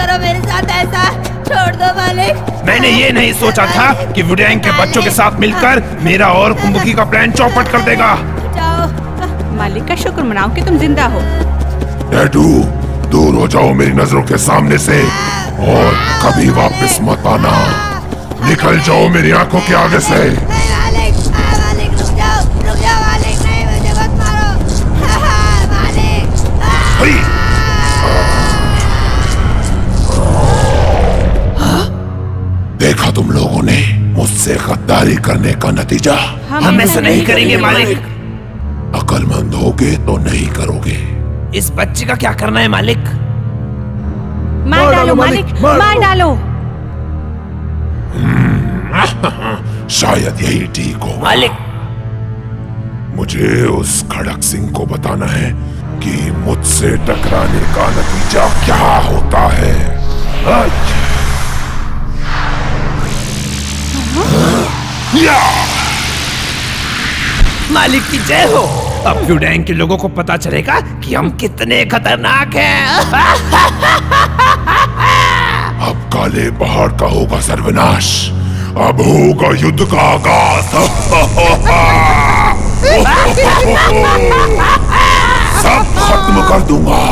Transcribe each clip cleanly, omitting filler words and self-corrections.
करो मेरे साथ ऐसा, छोड़ दो मालिक। मैंने ये नहीं सोचा था कि वुडेंग के बच्चों के साथ मिलकर मेरा और कुंबुकी का प्लान चौपट कर देगा। मालिक का शुक्र मनाओ कि तुम जिंदा हो। डैडू, दूर हो जाओ मेरी नजरों के सामने से और कभी वापस मत आना। निकल जाओ मेरी आंखों के आगे से। मालिक, मालिक रुक जाओ मालिक, नहीं मुझे मत मारो। मालिक। देखा तुम लोगों ने मुझसे गद्दारी करने का नतीजा। हम ऐसा नहीं करेंगे मालिक। अक्लमंद होगे तो नहीं करोगे। इस बच्चे का क्या करना है मालिक? मार डालो मालिक, मार डालो। शायद यही ठीक हो मालिक। मुझे उस खड़क सिंह को बताना है कि मुझसे टकराने का नतीजा क्या होता है। मालिक की जय हो। अब वुडेंग के लोगों को पता चलेगा कि हम कितने खतरनाक हैं। अब काले पहाड़ का होगा सर्वनाश। अब होगा युद्ध का आगाज। सब खत्म कर दूंगा।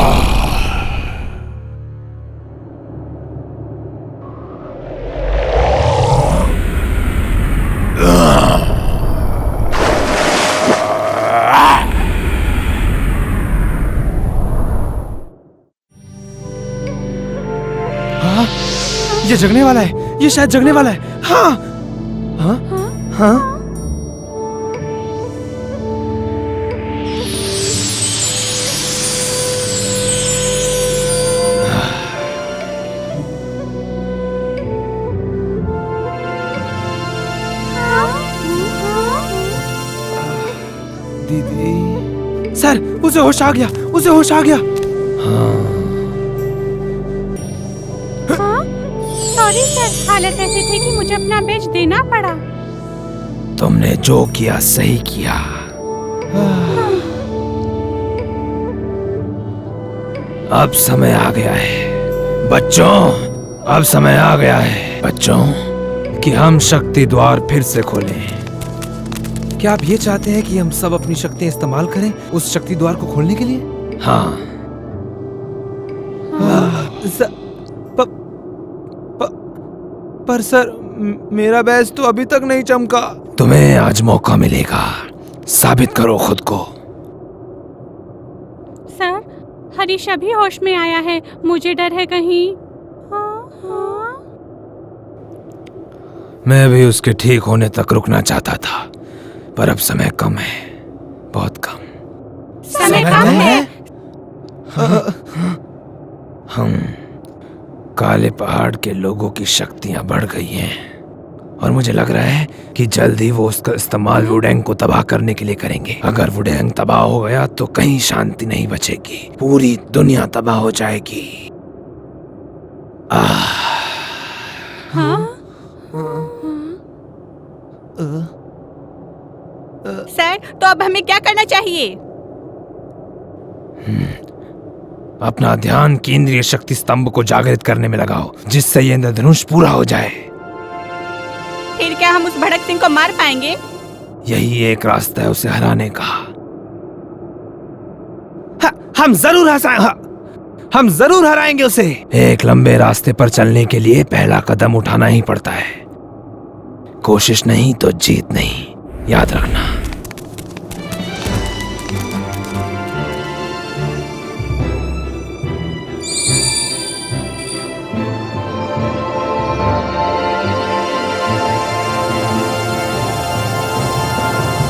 ये जगने वाला है, ये शायद जगने वाला है। हाँ हाँ हाँ। दीदी। सर, उसे होश आ गया, उसे होश आ गया। सॉरी सर, हालत ऐसी थी कि मुझे अपना बेच देना पड़ा। तुमने जो किया सही किया। अब समय आ गया है बच्चों, अब समय आ गया है बच्चों कि हम शक्ति द्वार फिर से खोलें। क्या आप ये चाहते हैं कि हम सब अपनी शक्तियां इस्तेमाल करें उस शक्ति द्वार को खोलने के लिए? हाँ। पर सर, मेरा बैज तो अभी तक नहीं चमका। तुम्हें आज मौका मिलेगा, साबित करो खुद को। सर, हरीश अभी होश में आया है, मुझे डर है कहीं। मैं भी उसके ठीक होने तक रुकना चाहता था, पर अब समय कम है, बहुत कम। समय कम है। हम काले पहाड़ के लोगों की शक्तियां बढ़ गई हैं और मुझे लग रहा है कि जल्द ही वो उसका इस्तेमाल वुडेंग को तबाह करने के लिए करेंगे। अगर वुडेंग तबाह हो गया तो कहीं शांति नहीं बचेगी, पूरी दुनिया तबाह हो जाएगी। सर, तो अब हमें क्या करना चाहिए? अपना ध्यान केंद्रीय शक्ति स्तंभ को जागृत करने में लगाओ, जिससे ये इंद्रधनुष पूरा हो जाए। फिर क्या हम उस भड़क सिंह को मार पाएंगे? यही एक रास्ता है उसे हराने का। हम जरूर हराएंगे उसे। एक लंबे रास्ते पर चलने के लिए पहला कदम उठाना ही पड़ता है। कोशिश नहीं तो जीत नहीं, याद रखना।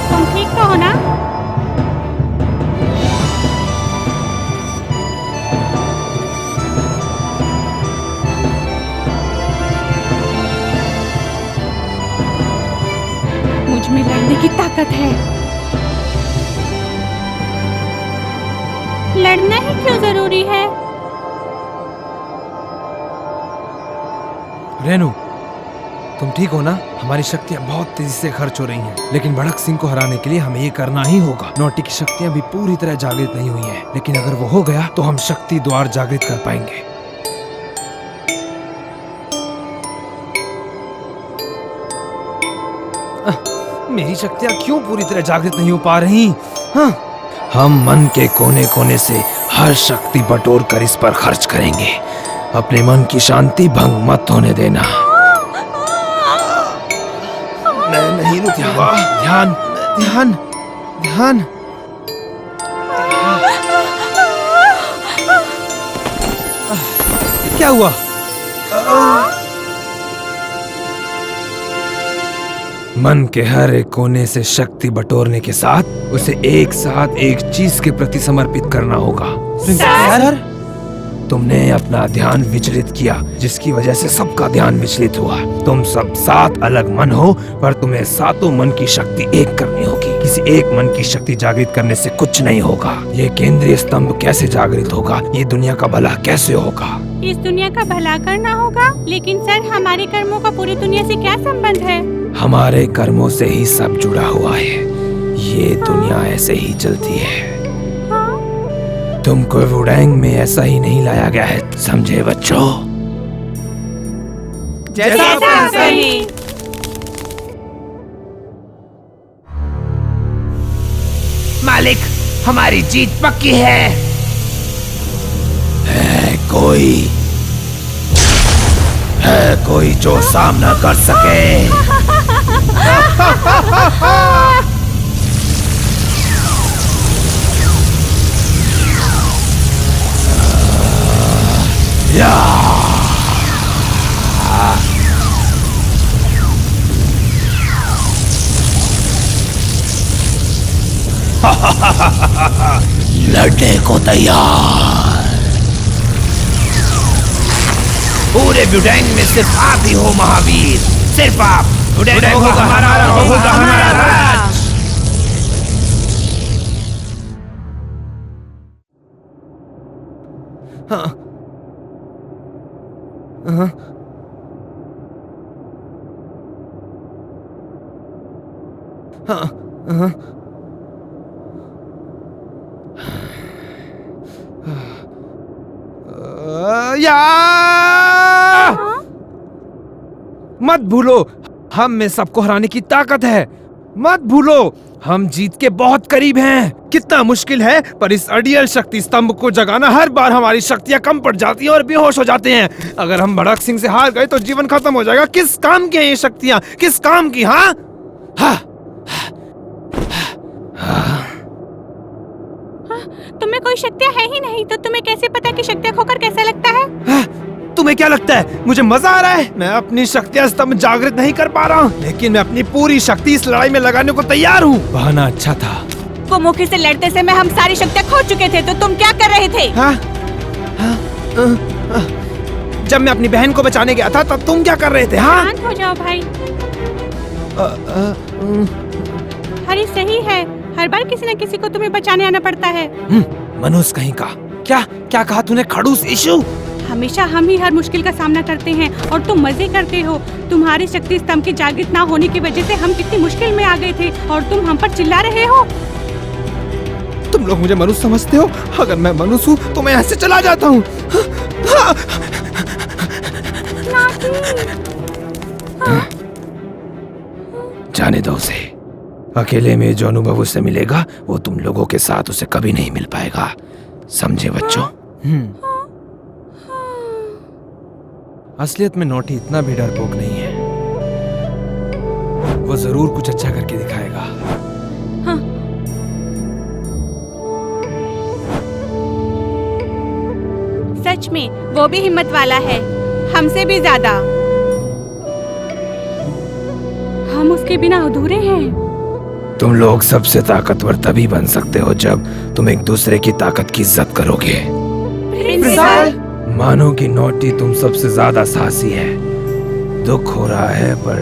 तुम ठीक तो हो ना? मुझ में लड़ने की ताकत है। लड़ना ही क्यों जरूरी है? रेनू, तुम ठीक हो ना? हमारी शक्तियां बहुत तेजी से खर्च हो रही हैं, लेकिन भड़क सिंह को हराने के लिए हमें ये करना ही होगा। नोटी की शक्तियां भी पूरी तरह जागृत नहीं हुई हैं, लेकिन अगर वो हो गया तो हम शक्ति द्वार जागृत कर पाएंगे। मेरी शक्तियाँ क्यों पूरी तरह जागृत नहीं हो पा रही? हाँ, हम मन के कोने कोने से हर शक्ति बटोर कर इस पर खर्च करेंगे। अपने मन की शांति भंग मत होने देना। मैं नहीं रुकूंगा। ध्यान, ध्यान, ध्यान। क्या हुआ? मन के हर एक कोने से शक्ति बटोरने के साथ उसे एक साथ एक चीज के प्रति समर्पित करना होगा। सर, तुमने अपना ध्यान विचलित किया, जिसकी वजह से सबका ध्यान विचलित हुआ। तुम सब 7 अलग मन हो, पर तुम्हें 7 मन की शक्ति एक करनी होगी। किसी एक मन की शक्ति जागृत करने से कुछ नहीं होगा। ये केंद्रीय स्तंभ कैसे जागृत होगा? ये दुनिया का भला कैसे होगा? इस दुनिया का भला करना होगा, लेकिन सर हमारे कर्मों का पूरी दुनिया से क्या संबंध है? हमारे कर्मों से ही सब जुड़ा हुआ है। ये दुनिया ऐसे ही चलती है। तुमको वुडेंग में ऐसा ही नहीं लाया गया है, समझे बच्चों? जैसा सही। मालिक, हमारी जीत पक्की है। कोई जो सामना कर सके? या लड़ने को तैयार। पूरे ब्यूडेंग में सिर्फ आप ही हो महावीर, सिर्फ आप। ब्यूडेंग होगा हमारा, होगा हमारा राज। हाँ, हाँ, हाँ, हाँ। या! मत भूलो, हम में सबको हराने की ताकत है। मत भूलो, हम जीत के बहुत करीब हैं। कितना मुश्किल है, पर इस अड़ियल शक्ति स्तंभ को जगाना हर बार हमारी शक्तियां कम पड़ जाती हैं और बेहोश हो जाते हैं। अगर हम भड़क सिंह से हार गए तो जीवन खत्म हो जाएगा। किस काम की हैं ये शक्तियां? किस काम की? हाँ, हाँ। तुम्हें कोई शक्तियाँ है ही नहीं, तो तुम्हें कैसे पता कि शक्तियाँ खोकर कैसा लगता है? तुम्हें क्या लगता है मुझे मजा आ रहा है? मैं अपनी शक्तियाँ स्तंभ जागृत नहीं कर पा रहा हूँ, लेकिन मैं अपनी पूरी शक्ति इस लड़ाई में लगाने को तैयार हूँ। बहाना अच्छा था। वो मुखी से लड़ते समय हम सारी शक्तियाँ खो चुके थे, तो तुम क्या कर रहे थे? हाँ? जब मैं अपनी बहन को बचाने गया था, तब तुम क्या कर रहे थे? हाँ? शांत हो जाओ भाई। हरी सही है, हर बार किसी न किसी को तुम्हें बचाने आना पड़ता है। मनुष्य कहीं का। क्या कहा तूने? खड़ूस इशू। हमेशा हम ही हर मुश्किल का सामना करते हैं और तुम मजे करते हो। तुम्हारी शक्ति स्तंभ की जागृत ना होने की वजह से हम कितनी मुश्किल में आ गए थे और तुम हम पर चिल्ला रहे हो। तुम लोग मुझे मनुष्य समझते हो? अगर मैं मनुष्य हूँ तो मैं यहाँ से चला जाता हूँ। जाने दो उसे। अकेले में जो अनुभव उसे मिलेगा, वो तुम लोगों के साथ उसे कभी नहीं मिल पाएगा, समझे बच्चों? असलियत में नोटी इतना भी डरपोक नहीं है। वो जरूर कुछ अच्छा करके दिखाएगा। हाँ। सच में वो भी हिम्मत वाला है, हमसे भी ज्यादा। हम उसके बिना अधूरे हैं। तुम लोग सबसे ताकतवर तभी बन सकते हो जब तुम एक दूसरे की ताकत की इज्जत करोगे। मानो कि नोटी तुम सबसे ज्यादा साहसी है। दुख हो रहा है, पर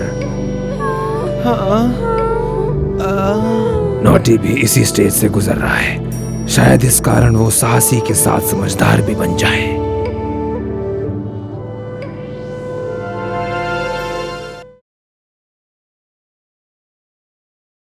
नोटी भी इसी स्टेज से गुजर रहा है। शायद इस कारण वो साहसी के साथ समझदार भी बन जाए।